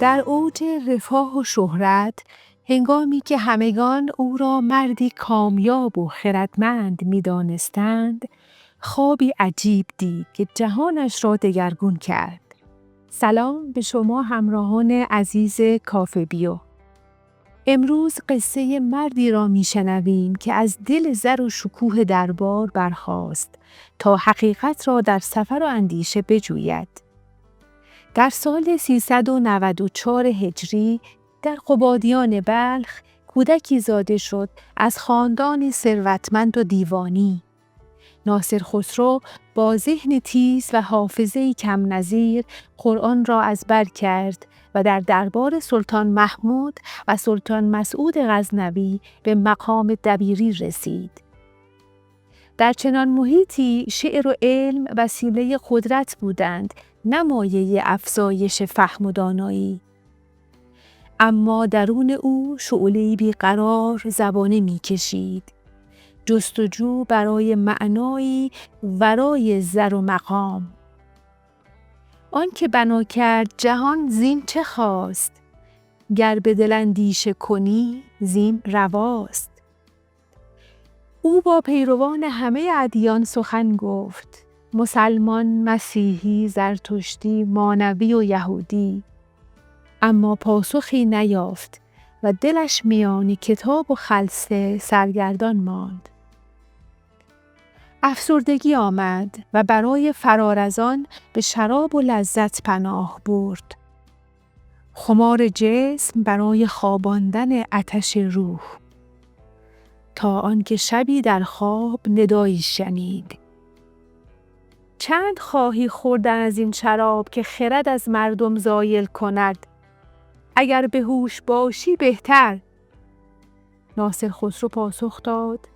در اوج رفاه و شهرت، هنگامی که همگان او را مردی کامیاب و خردمند می‌دانستند، خوابی عجیب دید که جهانش را دگرگون کرد. سلام به شما همراهان عزیز کافه بیو. امروز قصه مردی را میشنویم که از دل زر و شکوه دربار برخاست تا حقیقت را در سفر و اندیشه بجوید. در سال 394 هجری در قبادیان بلخ کودکی زاده شد از خاندانی ثروتمند و دیوانی. ناصر خسرو با ذهن تیز و حافظه‌ای کم نظیر قرآن را از بر کرد و در دربار سلطان محمود و سلطان مسعود غزنوی به مقام دبیری رسید. در چنان محیطی شعر و علم وسیله قدرت بودند، نه مایه افزایش فهم و دانایی. اما درون او شعله‌ای بیقرار زبانه می‌کشید، جستجو برای معنایی ورای زر و مقام. آن که بنا کرد جهان زین چه خواست، گر به دل اندیشه کنی زین رواست. او با پیروان همه ادیان سخن گفت، مسلمان، مسیحی، زرتشتی، مانوی و یهودی، اما پاسخی نیافت و دلش میان کتاب و خلسه سرگردان ماند. افسردگی آمد و برای فرار از آن به شراب و لذت پناه برد. خمار جسم برای خواباندن آتش روح، تا آنکه شبی در خواب ندایی شنید: چند خواهی خوردن از این شراب که خرد از مردم زایل کند؟ اگر به هوش باشی بهتر. ناصر خسرو پاسخ داد: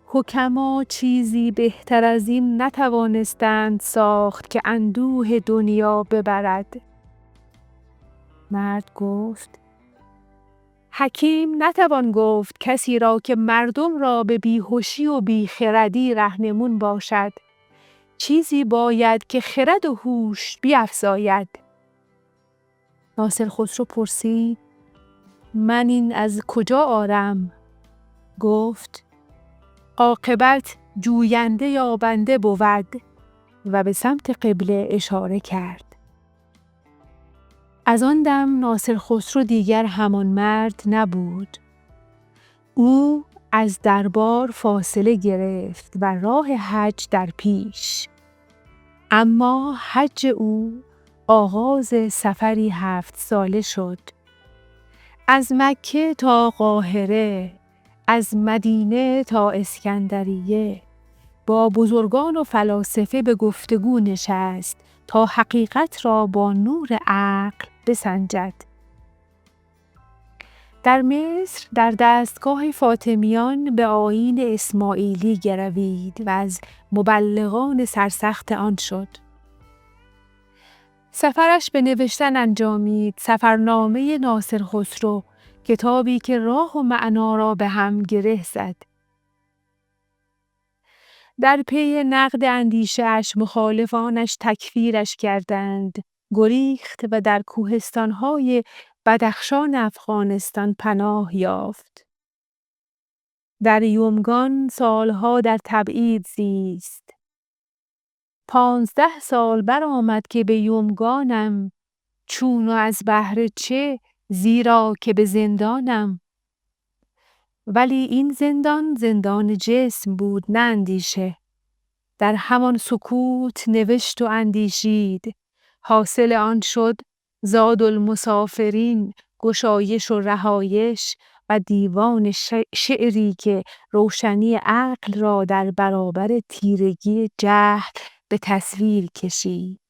حکما چیزی بهتر از این نتوانستند ساخت که اندوه دنیا ببرد. مرد گفت: حکیم نتوان گفت کسی را که مردم را به بیهوشی و بیخردی رهنمون باشد. چیزی باید که خرد و هوش بیفزاید. ناصر خسرو پرسید: من این از کجا آرم؟ گفت: عاقبت جوینده یابنده بود، و به سمت قبله اشاره کرد. از آن دم ناصر خسرو دیگر همان مرد نبود. او از دربار فاصله گرفت و راه حج در پیش. اما حج او آغاز سفری 7 ساله شد. از مکه تا قاهره، از مدینه تا اسکندریه، با بزرگان و فلاسفه به گفتگو نشست تا حقیقت را با نور عقل بسنجد. در مصر در دستگاه فاطمیان به آیین اسماعیلی گروید و از مبلغان سرسخت آن شد. سفرش به نوشتن انجامید سفرنامه ناصر خسرو، کتابی که راه و معنا را به هم گره زد. در پی نقد اندیشه‌اش مخالفانش تکفیرش کردند، گریخت و در کوهستان‌های بدخشان افغانستان پناه یافت. در یومگان سالها در تبعید زیست. 15 سال برآمد که به یومگانم، چون و از بهر چه؟ زیرا که به زندانم. ولی این زندان زندان جسم بود، نه اندیشه. در همان سکوت نوشت و اندیشید، حاصل آن شد زاد المسافرین، گشایش و رهایش، و دیوان شعری که روشنی عقل را در برابر تیرگی جهل به تصویر کشید.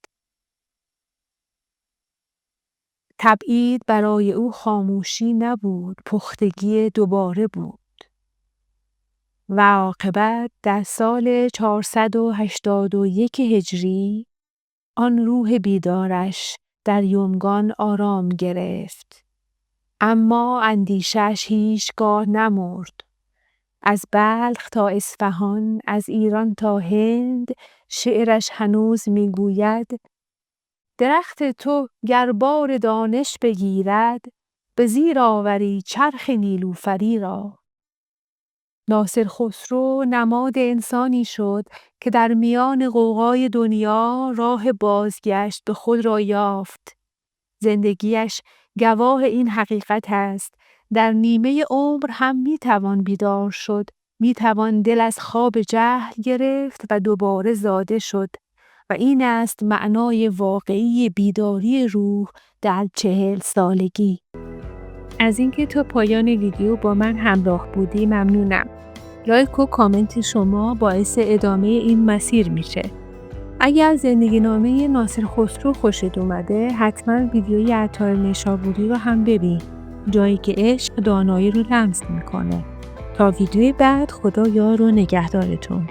تبعید برای او خاموشی نبود، پختگی دوباره بود. و عاقبت در سال 481 هجری آن روح بیدارش در یومگان آرام گرفت. اما اندیشش هیچگاه نمرد. از بلخ تا اصفهان، از ایران تا هند، شعرش هنوز میگوید: درخت تو گر بار دانش بگیرد، به زیر آوری چرخ نیلوفری را. ناصر خسرو نماد انسانی شد که در میان غوغای دنیا راه بازگشت به خود را یافت. زندگیش گواه این حقیقت است. در نیمه عمر هم میتوان بیدار شد، میتوان دل از خواب جهل گرفت و دوباره زاده شد. و این است معنای واقعی بیداری روح در 40 سالگی. از اینکه تا پایان ویدیو با من همراه بودی ممنونم. لایک و کامنت شما باعث ادامه این مسیر میشه. اگر زندگی نامه ناصر خسرو خوشت اومده حتما ویدیوی عطار نیشابوری رو هم ببین، جایی که عشق دانایی رو لمس میکنه. تا ویدیوی بعد، خدا یار و نگهدارتون.